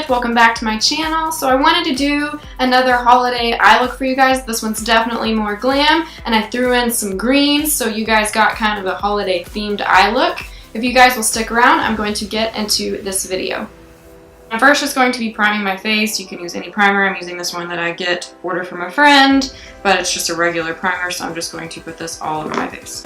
welcome back to my channel. So I wanted to do another holiday eye look for you guys. This one's definitely more glam, and I threw in some greens so you guys got kind of a holiday themed eye look. If you guys will stick around, I'm going to get into this video. I'm first just going to be priming my face. You can use any primer. I'm using this one that I ordered from a friend, but it's just a regular primer, so I'm just going to put this all over my face.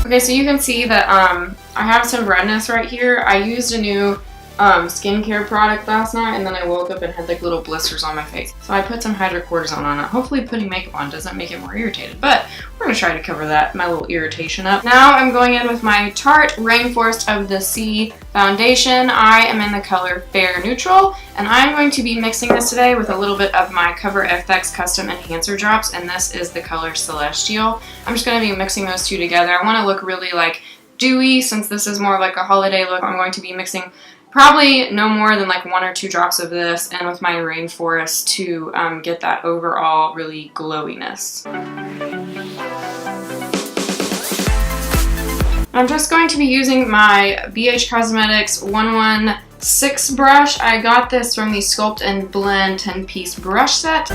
Okay, so you can see that I have some redness right here. I used a new skincare product last night, and then I woke up and had like little blisters on my face. So I put some hydrocortisone on it. Hopefully putting makeup on doesn't make it more irritated, but we're gonna try to cover my little irritation up. Now I'm going in with my Tarte Rainforest of the Sea foundation. I am in the color Fair Neutral, and I'm going to be mixing this today with a little bit of my Cover FX Custom Enhancer Drops, and this is the color Celestial. I'm just gonna be mixing those two together. I wanna look really like dewy, since this is more of like a holiday look. I'm going to be mixing probably no more than like 1 or 2 drops of this and with my Rainforest to get that overall really glowiness. I'm just going to be using my ABH Cosmetics 116 brush. I got this from the Sculpt and Blend 10-piece brush set.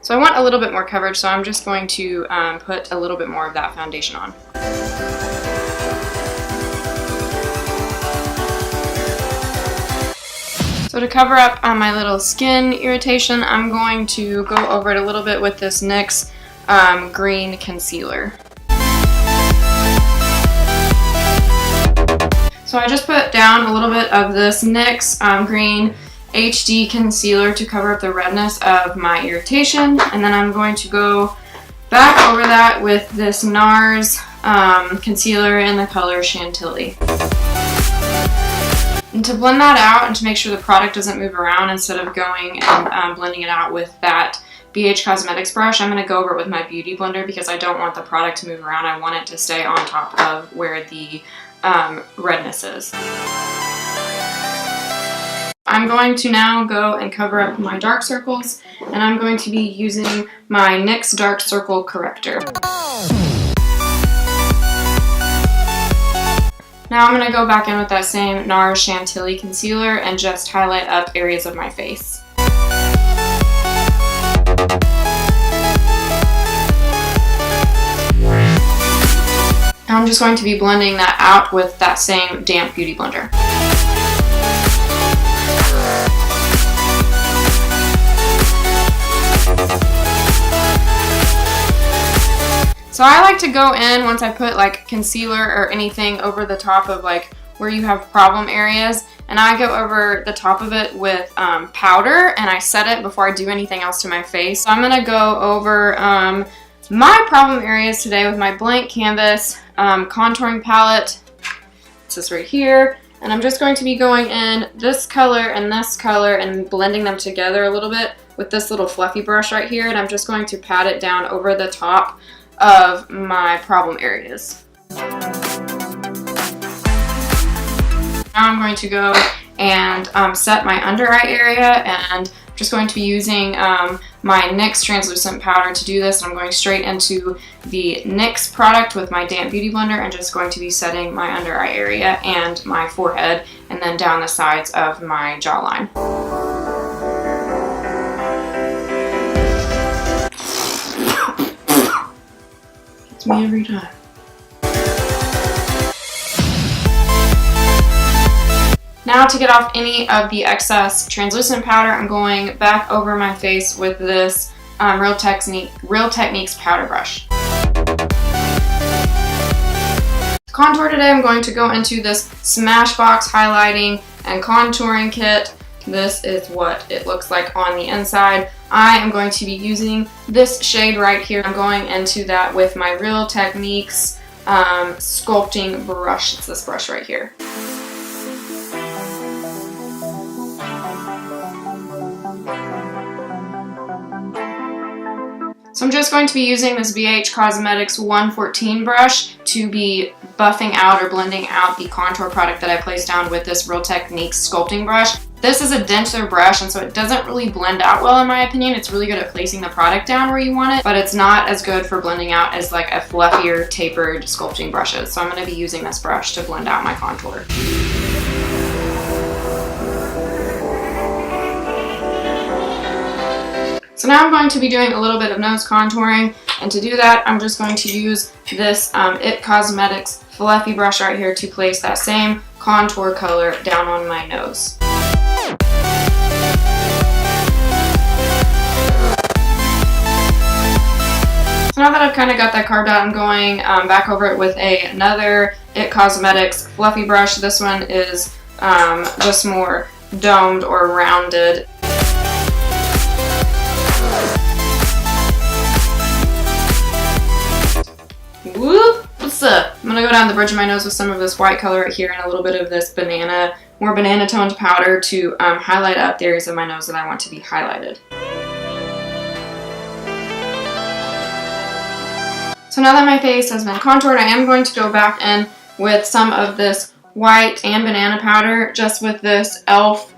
So I want a little bit more coverage, so I'm just going to put a little bit more of that foundation on. So to cover up my little skin irritation, I'm going to go over it a little bit with this NYX green concealer. So I just put down a little bit of this NYX green HD concealer to cover up the redness of my irritation, and then I'm going to go back over that with this NARS concealer in the color Chantilly. And to blend that out and to make sure the product doesn't move around, instead of going and blending it out with that ABH Cosmetics brush, I'm going to go over it with my Beauty Blender because I don't want the product to move around. I want it to stay on top of where the redness is. I'm going to now go and cover up my dark circles, and I'm going to be using my NYX Dark Circle Corrector. Now I'm going to go back in with that same NARS Chantilly concealer and just highlight up areas of my face. Now I'm just going to be blending that out with that same damp Beauty Blender. So I like to go in once I put like concealer or anything over the top of like where you have problem areas, and I go over the top of it with powder, and I set it before I do anything else to my face. So I'm gonna go over my problem areas today with my blank canvas contouring palette. It's this right here, and I'm just going to be going in this color and blending them together a little bit with this little fluffy brush right here, and I'm just going to pat it down over the top of my problem areas. Now I'm going to go and set my under eye area, and I'm just going to be using my NYX translucent powder to do this. I'm going straight into the NYX product with my damp Beauty Blender and just going to be setting my under eye area and my forehead, and then down the sides of my jawline. Me every time. Now to get off any of the excess translucent powder, I'm going back over my face with this Real Techniques powder brush. To contour today, I'm going to go into this Smashbox highlighting and contouring kit. This is what it looks like on the inside. I am going to be using this shade right here. I'm going into that with my Real Techniques sculpting brush. It's this brush right here. So I'm just going to be using this ABH Cosmetics 114 brush to be buffing out or blending out the contour product that I placed down with this Real Techniques sculpting brush. This is a denser brush, and so it doesn't really blend out well in my opinion. It's really good at placing the product down where you want it, but it's not as good for blending out as like a fluffier, tapered sculpting brushes. So I'm going to be using this brush to blend out my contour. So now I'm going to be doing a little bit of nose contouring, and to do that I'm just going to use this IT Cosmetics fluffy brush right here to place that same contour color down on my nose. So now that I've kind of got that carved out, I'm going back over it with another IT Cosmetics fluffy brush. This one is just more domed or rounded. Whoop! What's up? I'm gonna go down the bridge of my nose with some of this white color right here and a little bit of this more banana toned powder to highlight up the areas of my nose that I want to be highlighted. So now that my face has been contoured, I am going to go back in with some of this white and banana powder just with this e.l.f.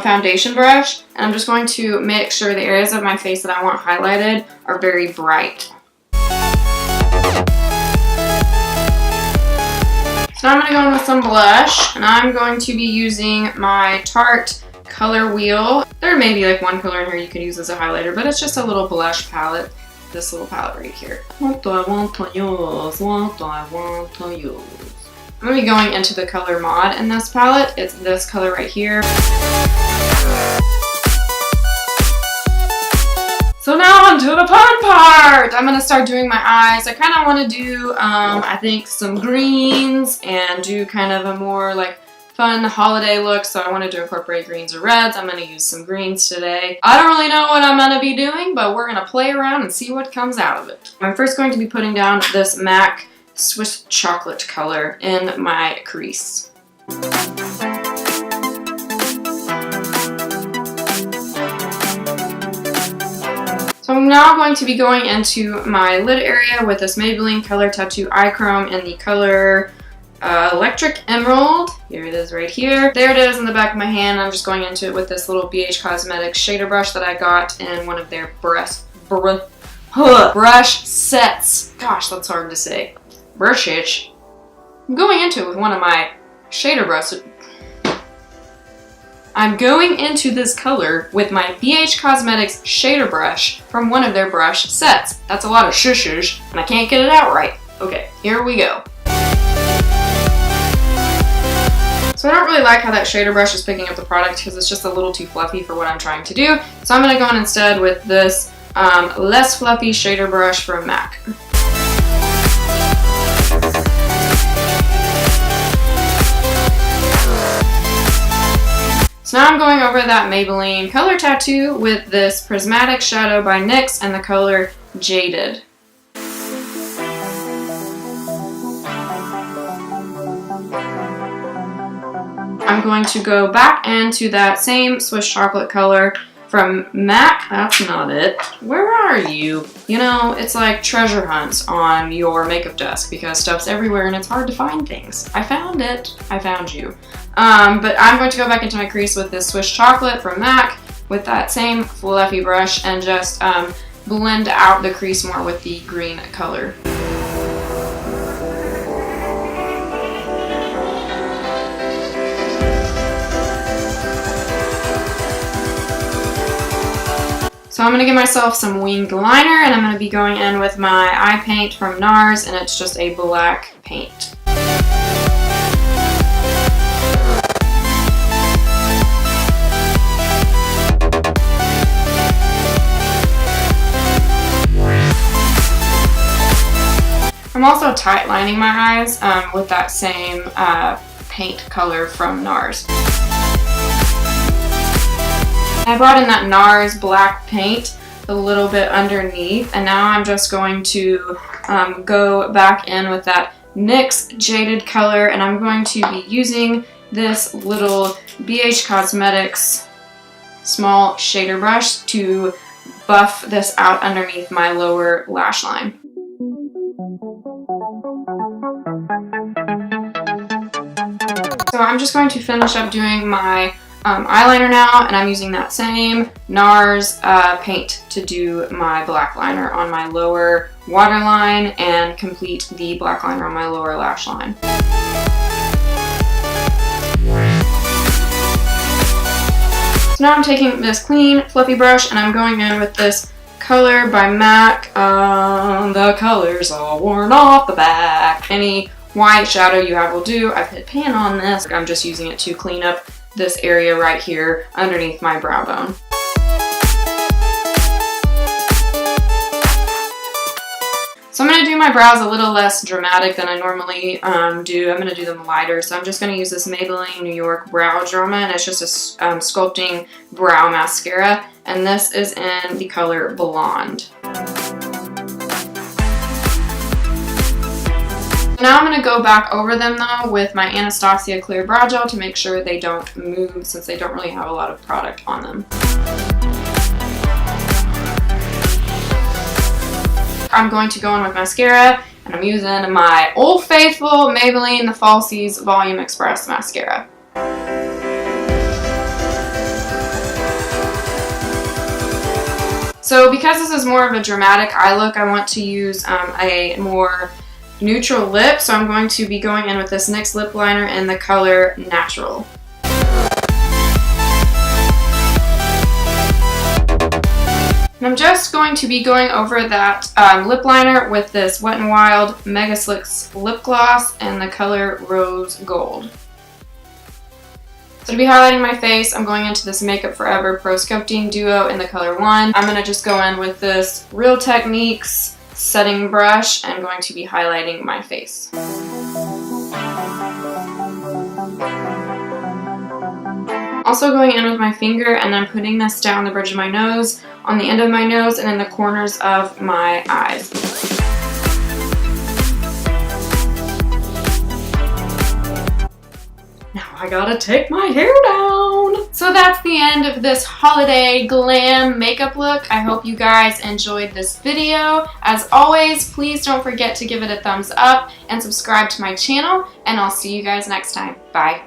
Foundation brush, and I'm just going to make sure the areas of my face that I want highlighted are very bright. So now I'm going to go in with some blush, and I'm going to be using my Tarte color wheel. There may be like one color in here you could use as a highlighter, but it's just a little blush palette. This little palette right here. What do I want to use? What do I want to use? I'm going to be going into the color Mod in this palette. It's this color right here. So now onto the fun part! I'm going to start doing my eyes. I kind of want to do, I think, some greens and do kind of a more like fun holiday look. So I wanted to incorporate greens or reds. I'm going to use some greens today. I don't really know what I'm going to be doing, but we're going to play around and see what comes out of it. I'm first going to be putting down this MAC Swiss chocolate color in my crease. So I'm now going to be going into my lid area with this Maybelline Color Tattoo Eye Chrome in the color Electric Emerald. Here it is right here. There it is in the back of my hand. I'm just going into it with this little ABH Cosmetics shader brush that I got in one of their brush sets. Gosh, that's hard to say. Brushes. I'm going into it with one of my shader brushes. I'm going into this color with my ABH Cosmetics shader brush from one of their brush sets. That's a lot of shushes, and I can't get it out right. Okay, here we go. So I don't really like how that shader brush is picking up the product because it's just a little too fluffy for what I'm trying to do. So I'm going to go in instead with this less fluffy shader brush from MAC. So now I'm going over that Maybelline Color Tattoo with this Prismatic shadow by NYX and the color Jaded. I'm going to go back into that same Swiss chocolate color from MAC. That's not it. Where are you? You know, it's like treasure hunts on your makeup desk because stuff's everywhere and it's hard to find things. I found it. I found you. But I'm going to go back into my crease with this Swiss chocolate from MAC with that same fluffy brush and just blend out the crease more with the green color. So I'm going to give myself some winged liner, and I'm going to be going in with my eye paint from NARS, and it's just a black paint. I'm also tight lining my eyes with that same paint color from NARS. I brought in that NARS black paint a little bit underneath, and now I'm just going to go back in with that NYX Jaded color, and I'm going to be using this little ABH Cosmetics small shader brush to buff this out underneath my lower lash line. So I'm just going to finish up doing my eyeliner now, and I'm using that same NARS paint to do my black liner on my lower waterline and complete the black liner on my lower lash line. So now I'm taking this clean, fluffy brush and I'm going in with this color by MAC. The color's all worn off the back. Any white shadow you have will do. I've hit pan on this. I'm just using it to clean up this area right here underneath my brow bone. So I'm going to do my brows a little less dramatic than I normally do. I'm going to do them lighter. So I'm just going to use this Maybelline New York Brow Drama, and it's just a sculpting brow mascara. And this is in the color Blonde. Now I'm going to go back over them though with my Anastasia Clear Brow Gel to make sure they don't move, since they don't really have a lot of product on them. I'm going to go in with mascara, and I'm using my Old Faithful Maybelline The Falsies Volume Express Mascara. So because this is more of a dramatic eye look, I want to use a more neutral lip, so I'm going to be going in with this NYX lip liner in the color Natural. And I'm just going to be going over that lip liner with this Wet n Wild Mega Slicks lip gloss in the color Rose Gold. So to be highlighting my face, I'm going into this Makeup Forever Pro Sculpting Duo in the color 1. I'm going to just go in with this Real Techniques setting brush and going to be highlighting my face. Also going in with my finger, and then putting this down the bridge of my nose, on the end of my nose, and in the corners of my eyes. Now I gotta take my hair down. So that's the end of this holiday glam makeup look. I hope you guys enjoyed this video. As always, please don't forget to give it a thumbs up and subscribe to my channel, and I'll see you guys next time. Bye.